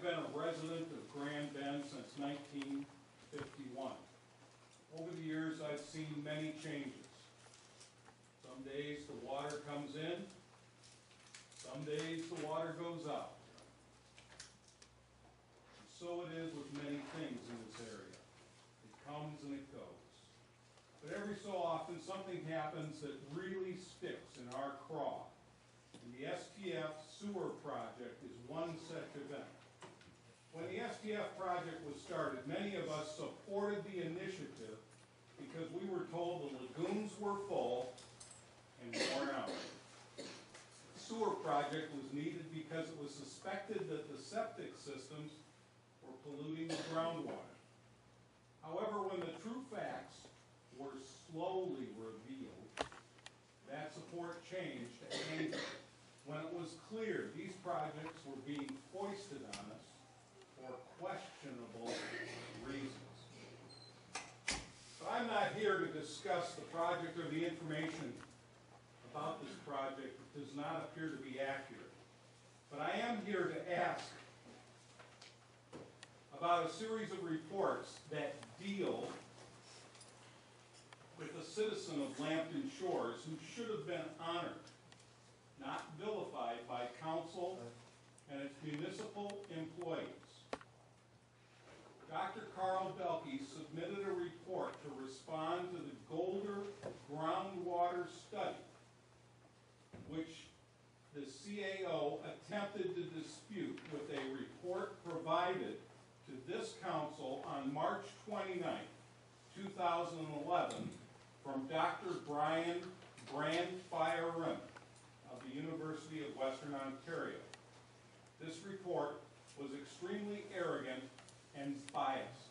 been a resident of Grand Bend since 1951. Over the years, I've seen many changes. Some days the water comes in, some days the water goes out. And so it is with many things in this area. It comes and it goes. But every so often, something happens that really sticks in our craw. And the STF sewer project is one such event. When the STF project was started, many of us supported the initiative because we were told the lagoons were full and worn out. The sewer project was needed because it was suspected that the septic systems were polluting the groundwater. However, when the true facts were slowly revealed, that support changed to anger when it was clear these projects were being foisted on us for questionable reasons. But I'm not here to discuss the project or the information about this project that does not appear to be accurate. But I am here to ask about a series of reports that deal with a citizen of Lambton Shores who should have been honored, not vilified by council and its municipal employees. Dr. Carl Belke submitted a report to respond to the Golder groundwater study, which the CAO attempted to dispute with a report provided to this council on March 29, 2011, from Dr. Brian Brandfeiren of the University of Western Ontario. This report was extremely arrogant and biased.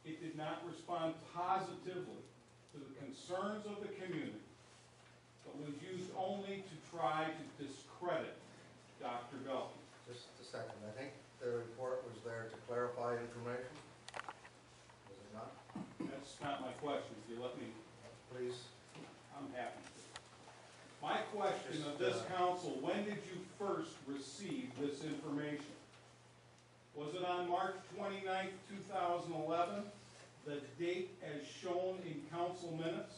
It did not respond positively to the concerns of the community, but was used only to try to discredit Dr. Belke. Just a second. I think the report was there to clarify information. Was it not? That's not my question. If you let me, please. I'm happy to. My question of this council, when did you first receive this information? Was it on March 29, 2011, the date as shown in council minutes?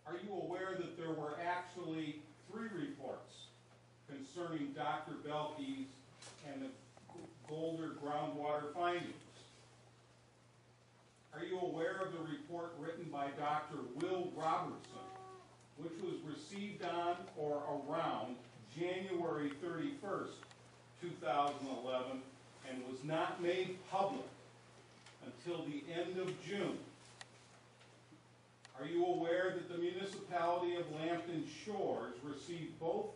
Are you aware that there were actually 3 reports concerning Dr. Belke's and the Golder groundwater findings? Are you aware of the report written by Dr. Will Robertson, which was received on or around January 31st, 2011, and was not made public until the end of June? Are you aware that the municipality of Lambton Shores received both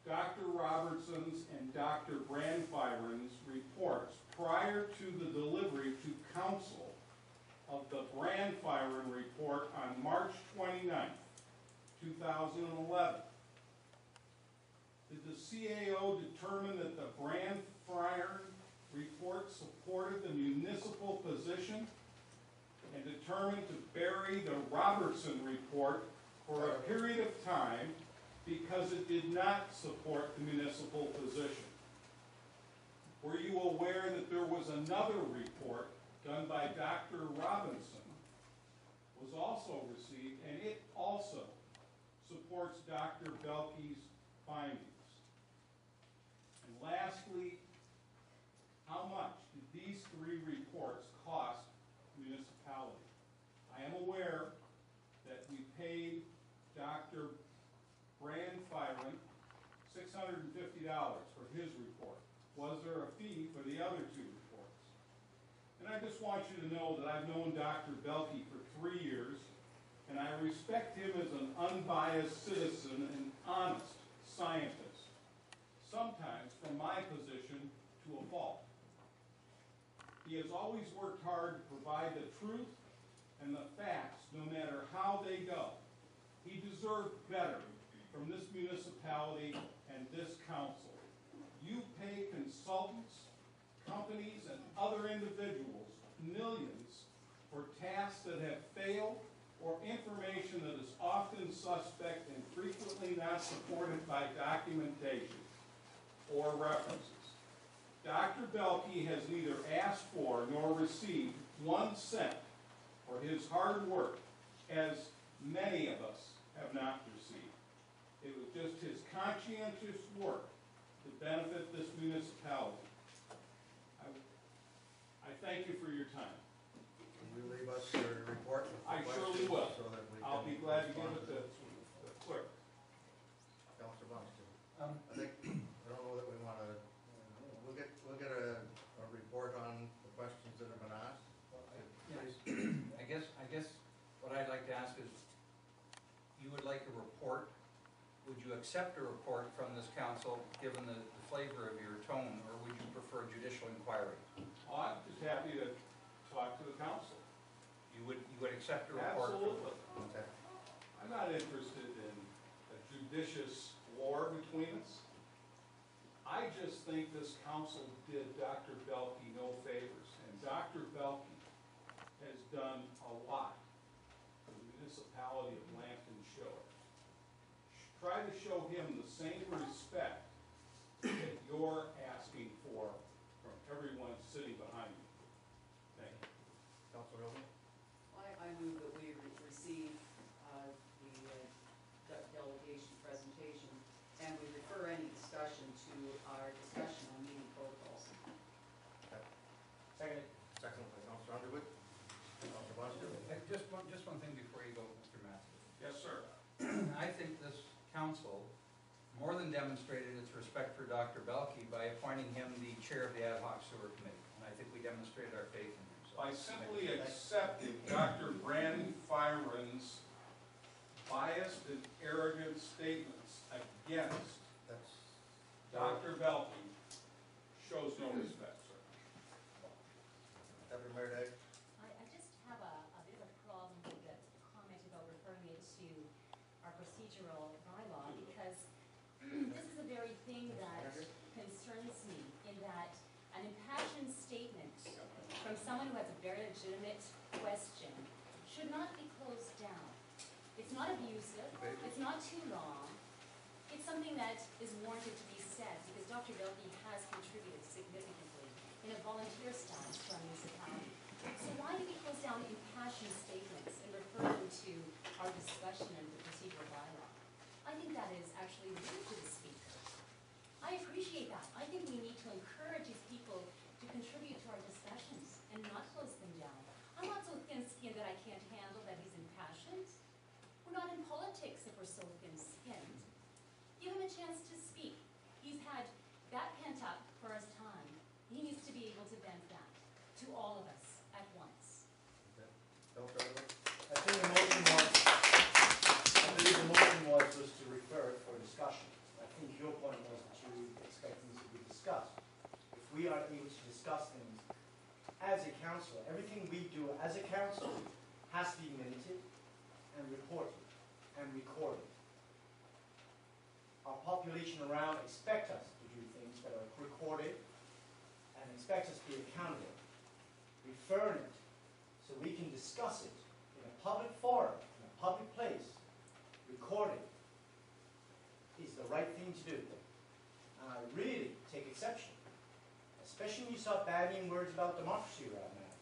Dr. Robertson's and Dr. Brandfeiren's reports prior to the delivery to council of the Brandfeiren report on March 29, 2011? Did the CAO determine that the Brandfeiren report supported the municipal position and determined to bury the Robertson report for a period of time because it did not support the municipal position? Were you aware that there was another report done by Dr. Robinson, was also received, and it also supports Dr. Belke's findings? And lastly, how much did these 3 reports cost the municipality? I am aware that we paid Dr. Brandfeiren $650 for his report. Was there a fee for the other 2 reports? And I just want you to know that I've known Dr. Belke for 3 years, and I respect him as an unbiased citizen and honest scientist, sometimes from my position to a fault. He has always worked hard to provide the truth and the facts, no matter how they go. He deserved better from this municipality and this council. You pay consultants, companies, and other individuals millions for tasks that have failed or information that is often suspect and frequently not supported by documentation or references. Dr. Belke has neither asked for nor received 1 cent for his hard work, as many of us have not received. It was just his conscientious work to benefit this municipality. I thank you for your time. Can you leave us your report with the I surely questions will. so that we I'll can be glad to give respond it to the clerk. Councilor Buxton? I think, I don't know that we want to, we'll get a report on the questions that have been asked. I guess what I'd like to ask is, you would like a report, would you accept a report from this council, given the flavor of your tone, or would you prefer judicial inquiry? I'm just happy to talk to the council. You would accept a report? Absolutely. Okay. I'm not interested in a judicious war between us. I just think this council did Dr. Belke no favors, and Dr. Belke has done a lot for the municipality of Lambton Shore. Try to show him the same respect that you're asking for from everyone sitting behind you. Thank you. Councilor Hilton? I move that we receive the delegation presentation, and we refer any discussion to our discussion on meeting protocols. Second. Second by Councilor Underwood. Councilor Buxton? Just one thing before you go, Mr. Matheson. Yes, sir. I think this council more than demonstrated its respect for Dr. Belke by appointing him the chair of the ad hoc sewer committee, and I think we demonstrated our faith in him. So By simply accepting Dr. Brandon Fyron's biased and arrogant statements against That's, Dr. Belke shows no respect, sir. Deputy Mayor Day? I just have a bit of a problem with the comment about referring it to our procedural bylaw, because this is the very thing that concerns me, in that an impassioned statement from someone who has a very legitimate question should not be closed down. It's not abusive, it's not too long, it's something that is warranted to be said, because Dr. Belke has contributed significantly in a volunteer status to our municipality. So why do we close down impassioned statements and refer them to our discussion of the procedural bylaw? I think that is actually rude to the speaker. I appreciate that. I think we need to encourage these people to contribute to our discussions and not close them down. I'm not so thin-skinned that I can't handle that he's impassioned. We're not in politics if we're so thin-skinned. Give him a chance to speak. He's had that pent up for his time. He needs to be able to vent that to all of us at once. Councilor Underwood? I think the motion was just to refer it for discussion. I think your point was that you expect things to be discussed. If we are able to discuss things as a council, everything we do as a council has to be minuted and reported and recorded. Our population around expect us to do things that are recorded and expect us to be accountable. Referring it so we can discuss it in a public forum, in a public place, recorded, is the right thing to do. And I really take exception, especially when you start bandying words about democracy around now.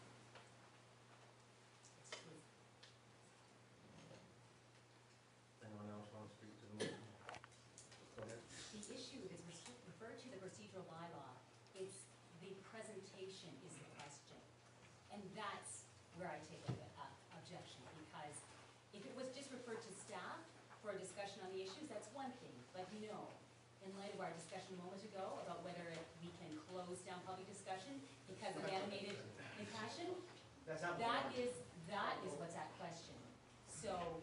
Anyone else want to speak to the motion? Go ahead. The issue is referred to the procedural bylaw. It's the presentation is the question. And that's where I take objection, because if it was just referred to staff for a discussion on the issues, that's one thing. But no, in light of our discussion a moment ago about whether we can close down public discussion because of animated impassion, That's not that is what's at question. So